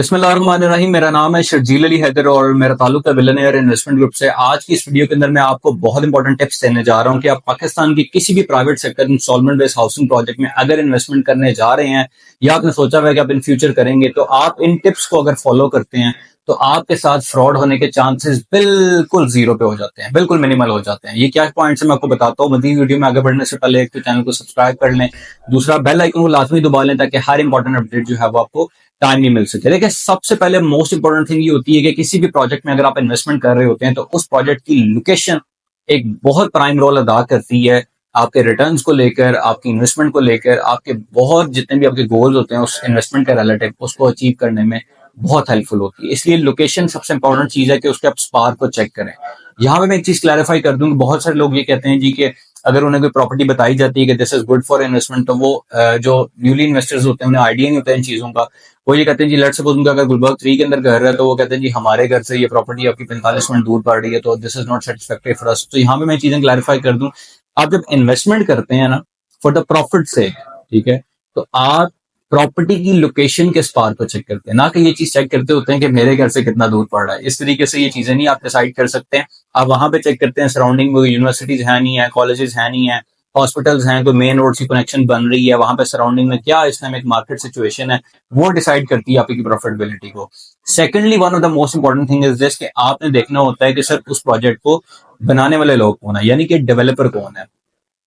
बिस्मिल्लाहिर्रहमानिर्रहीम। मेरा नाम है शर्जील अली हैदर और मेरा ताल्लुक है बिलियनेयर इन्वेस्टमेंट ग्रुप से। आज की इस वीडियो के अंदर मैं आपको बहुत इंपॉर्टेंट टिप्स देने जा रहा हूं कि आप पाकिस्तान की किसी भी private sector installment based housing project में अगर इन्वेस्टमेंट करने जा रहे हैं या आपने सोचा हुआ है कि आप इन फ्यूचर करेंगे, तो आप इन टिप्स को अगर फॉलो करते हैं तो आपके साथ फ्रॉड होने के चांसेस बिल्कुल जीरो पे हो जाते हैं, बिल्कुल मिनिमल हो जाते हैं। ये क्या पॉइंट्स है मैं आपको बताता हूँ। मजीद वीडियो में आगे बढ़ने से पहले एक तो चैनल को सब्सक्राइब कर लें, दूसरा बेल आइकन को लाजमी दबा लें ताकि हर इंपॉर्टेंट अपडेट जो है वो आपको टाइम नहीं मिल सके। देखिए, सबसे पहले मोस्ट इंपॉर्टेंट थिंग ये होती है कि किसी भी प्रोजेक्ट में अगर आप इन्वेस्टमेंट कर रहे होते हैं तो उस प्रोजेक्ट की लोकेशन एक बहुत प्राइम रोल अदा करती है आपके रिटर्न्स को लेकर, आपकी इन्वेस्टमेंट को लेकर, आपके बहुत जितने भी आपके गोल्स होते हैं उस इन्वेस्टमेंट के रिलेटिव उसको अचीव करने में बहुत हेल्पफुल होती है। इसलिए लोकेशन सबसे इंपॉर्टेंट चीज है कि उसके आप स्पार को चेक करें। यहाँ पे मैं एक चीज क्लैरिफाई कर दूं कि बहुत सारे लोग ये कहते हैं जी कि अगर उन्हें कोई प्रॉपर्टी बताई जाती है कि this is good for investment, तो वो जो न्यूली इन्वेस्टर्स होते हैं उन्हें आइडिया नहीं होता है इन चीजों का। वो ये कहते हैं जी, लेट्स सपोज उनका अगर गुलबर्ग 3 के अंदर घर है तो वो कहते हैं जी हमारे घर से ये प्रॉपर्टी आपकी 45 मिनट दूर पड़ रही है, तो this is not satisfactory for us. तो यहाँ पे मैं चीजें क्लैरिफाई कर दूं, आप जब इन्वेस्टमेंट करते हैं ना फॉर द प्रॉफिट से, ठीक है, तो आप प्रॉपर्टी की लोकेशन के स्पार को चेक करते हैं, ना कि ये चीज चेक करते होते हैं कि मेरे घर से कितना दूर पड़ रहा है। इस तरीके से ये चीजें नहीं आप डिसाइड कर सकते हैं। आप वहां पे चेक करते हैं सराउंडिंग में यूनिवर्सिटीज है नहीं है, कॉलेजेस है नहीं है, हॉस्पिटल्स हैं, कोई मेन रोड की कनेक्शन बन रही है, वहां पे सराउंडिंग में क्या इस टाइम एक मार्केट सिचुएशन है, वो डिसाइड करती है आपकी प्रॉफिटेबिलिटी को। Secondly, one of the most important thing is this कि आपने देखना होता है कि सर उस प्रोजेक्ट को बनाने वाले लोग कौन है, यानी कि डेवलपर कौन है।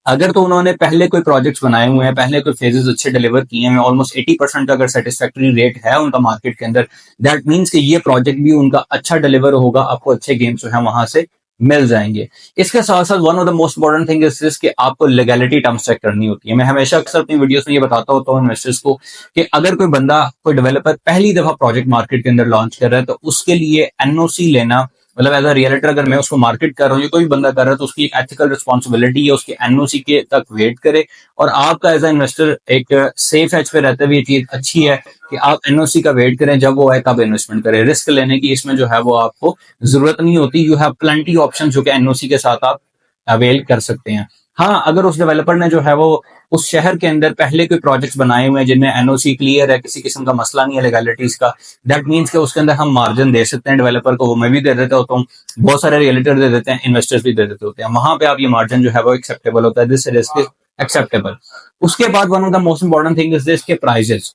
अगर तो उन्होंने पहले कोई प्रोजेक्ट्स बनाए हुए हैं, पहले कोई फेजेस अच्छे डिलीवर किए हैं, ऑलमोस्ट 80% का अगर सेटिस्फैक्टरी रेट है उनका मार्केट के अंदर, दैट मीन्स कि ये प्रोजेक्ट भी उनका अच्छा डिलीवर होगा, आपको अच्छे गेम्स जो है वहां से मिल जाएंगे। इसके साथ साथ one of the most important thing is this कि आपको लीगैलिटी टर्म्स चेक करनी होती है। मैं हमेशा अक्सर अपनी वीडियोस में ये बताता होता हूँ इन्वेस्टर्स को कि अगर कोई बंदा, कोई डेवलपर पहली दफा प्रोजेक्ट मार्केट के अंदर लॉन्च कर रहा है तो उसके लिए एनओसी लेना, मतलब एज अ रियलिटर अगर मैं उसको मार्केट कर रहा हूँ या कोई भी बंदा कर रहा है तो उसकी एक एथिकल रिस्पॉन्सिबिलिटी है उसके एनओसी के तक वेट करे। और आपका एज अ इन्वेस्टर एक सेफ एज पे रहते हुए ये चीज अच्छी है कि आप एनओसी का वेट करें, जब वो आए तब इन्वेस्टमेंट करें। रिस्क लेने की इसमें जो है वो आपको जरूरत नहीं होती। यू हैव प्लेंटी ऑप्शन जो कि एनओसी के साथ आप अवेल कर सकते हैं। हाँ, अगर उस डेवलपर ने जो है वो उस शहर के अंदर पहले कोई प्रोजेक्ट्स बनाए हुए हैं जिनमें एनओसी क्लियर है, किसी किस्म का मसला नहीं है लीगैलिटीज का, दैट मीन्स कि उसके अंदर हम मार्जिन दे सकते हैं डेवलपर को। वो मैं भी दे देता होता हूँ, बहुत सारे रियलिटर दे देते हैं, इन्वेस्टर्स भी दे देते होते हैं। वहां पे आप ये मार्जिन जो है वो एक्सेप्टेबल होता है, दिस रिस्क इज एक्सेप्टेबल। उसके बाद one of the most important thing is this के प्राइजेस।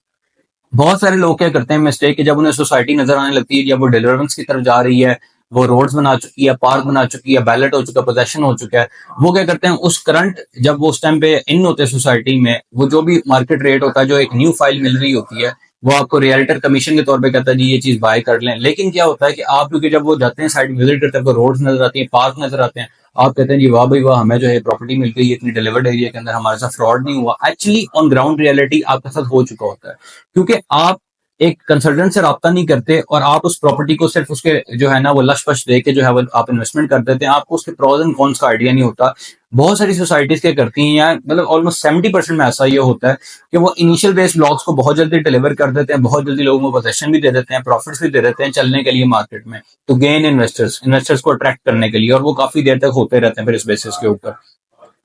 बहुत सारे लोग क्या करते हैं मिस्टेक कि जब उन्हें सोसाइटी नजर आने लगती है, जब वो डेवलपमेंट्स की तरफ जा रही है, वो रोड्स बना चुकी है, पार्क बना चुकी है, बैलेट हो चुका है, पोजेशन हो चुका है, वो क्या करते हैं उस करंट, जब वो उस टाइम पे इन होते हैं सोसाइटी में, वो जो भी मार्केट रेट होता है, जो एक न्यू फाइल मिल रही होती है, वो आपको रियल्टर कमीशन के तौर पे कहता है जी ये चीज बाय कर लें। लेकिन क्या होता है कि आप क्योंकि जब वो जाते हैं साइड विजिट करते हैं तो रोड्स नजर आती है, पार्क नजर आते हैं, आप कहते हैं जी वाह भाई वाह, हमें जो है प्रॉपर्टी मिल गई, इतनी डिलीवर्ड एरिया के अंदर हमारे साथ फ्रॉड नहीं हुआ। एक्चुअली ऑन ग्राउंड रियलिटी आपके साथ हो चुका होता है, क्योंकि आप एक कंसल्टेंट से राब्ता नहीं करते और आप उस प्रॉपर्टी को सिर्फ उसके जो है ना वो लश पश दे के जो है वो आप इन्वेस्टमेंट कर देते हैं, आपको उसके प्रोज एंड कॉन्स का आइडिया नहीं होता। बहुत सारी सोसाइटीज क्या करती हैं, या मतलब ऑलमोस्ट 70% में ऐसा ये होता है कि वो इनिशियल बेस ब्लॉक्स को बहुत जल्दी डिलीवर कर देते हैं, बहुत जल्दी लोगों को पोजेशन भी दे देते हैं, प्रॉफिट्स भी दे देते हैं चलने के लिए मार्केट में, तो गेन इन्वेस्टर्स को अट्रैक्ट करने के लिए, और वो काफी देर तक होते रहते हैं फिर इस बेसिस के ऊपर।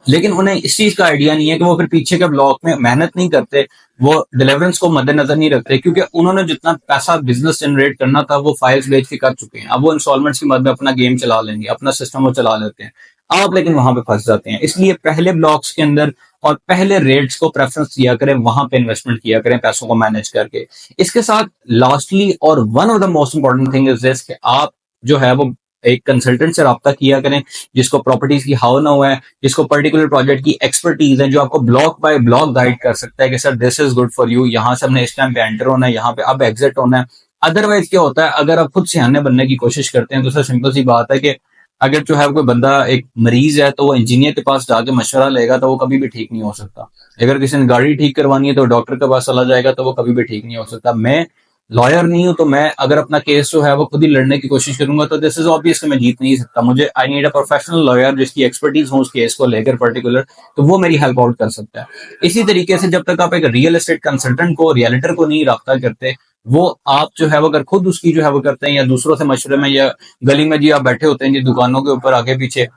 लेकिन उन्हें इस चीज का आइडिया नहीं है कि वो फिर पीछे के ब्लॉक में मेहनत नहीं करते, वो डिलीवरेंस को मद्देनजर नहीं रखते, क्योंकि उन्होंने जितना पैसा बिजनेस जनरेट करना था वो फाइल्स बेच के कर चुके हैं। अब वो इंस्टॉलमेंट्स की मद में अपना गेम चला लेंगे, अपना सिस्टम वो चला लेते हैं। आप लेकिन वहां पे फंस जाते हैं। इसलिए पहले ब्लॉक्स के अंदर और पहले रेट्स को प्रेफरेंस दिया करें, वहां पे इन्वेस्टमेंट किया करें पैसों को मैनेज करके। इसके साथ लास्टली और one of the most important thing is this कि आप जो है वो एक कंसल्टेंट से राब्ता किया करें जिसको प्रॉपर्टीज की हाउ ना हुआ है, जिसको पर्टिकुलर प्रोजेक्ट की एक्सपर्टीज है, जो आपको ब्लॉक बाय ब्लॉक गाइड कर सकता है कि sir this is good for you, यहाँ से हमने इस टाइम पे एंटर होना है, यहाँ पे अब एग्जिट होना है। अदरवाइज क्या होता है, अगर आप खुद सियाने बनने की कोशिश करते हैं तो सर सिंपल सी बात है कि अगर जो है कोई बंदा एक मरीज है तो वो इंजीनियर के पास जाके मशवरा लेगा तो वो कभी भी ठीक नहीं हो सकता। अगर किसी ने गाड़ी ठीक करवानी है तो डॉक्टर के पास चला जाएगा तो वो कभी भी ठीक नहीं हो सकता। मैं लॉयर नहीं हूं, तो मैं अगर अपना केस जो है वो खुद ही लड़ने की कोशिश करूंगा तो दिस इज ऑब्वियस कि मैं जीत नहीं सकता। मुझे I need a professional lawyer जिसकी एक्सपर्टीज हो उस केस को लेकर पर्टिकुलर, तो वो मेरी हेल्प आउट कर सकता है। इसी तरीके से जब तक आप एक रियल एस्टेट कंसल्टेंट को, रियलिटर को नहीं राब्ता करते, वो आप जो है वो अगर खुद उसकी जो है वो करते हैं या दूसरों से मशवरे में, या गली में जी आप बैठे होते हैं जी दुकानों के ऊपर आगे पीछे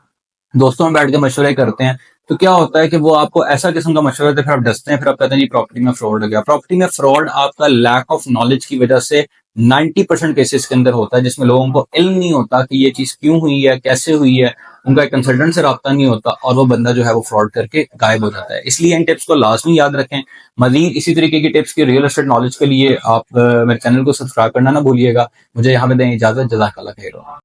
दोस्तों में बैठ के मशवरे करते हैं, तो क्या होता है कि वो आपको ऐसा किस्म का मशवरा देते हैं, फिर आप डसते हैं, फिर आप कहते हैं जी प्रॉपर्टी में फ्रॉड हो गया। प्रॉपर्टी में फ्रॉड आपका लैक ऑफ नॉलेज की वजह से 90% केसेस के अंदर होता है जिसमें लोगों को इल्म नहीं होता कि ये चीज क्यों हुई है, कैसे हुई है, उनका एक कंसल्टेंट से रब्ता नहीं होता और वो बंदा जो है वो फ्रॉड करके गायब हो जाता है। इसलिए इन टिप्स को लाजमी याद रखें। मजीद इसी तरीके की टिप्स की रियल एस्टेट नॉलेज के लिए आप मेरे चैनल को सब्सक्राइब करना ना भूलिएगा। मुझे यहाँ पे दें इजाजत। जज़ाकल्लाह खैर।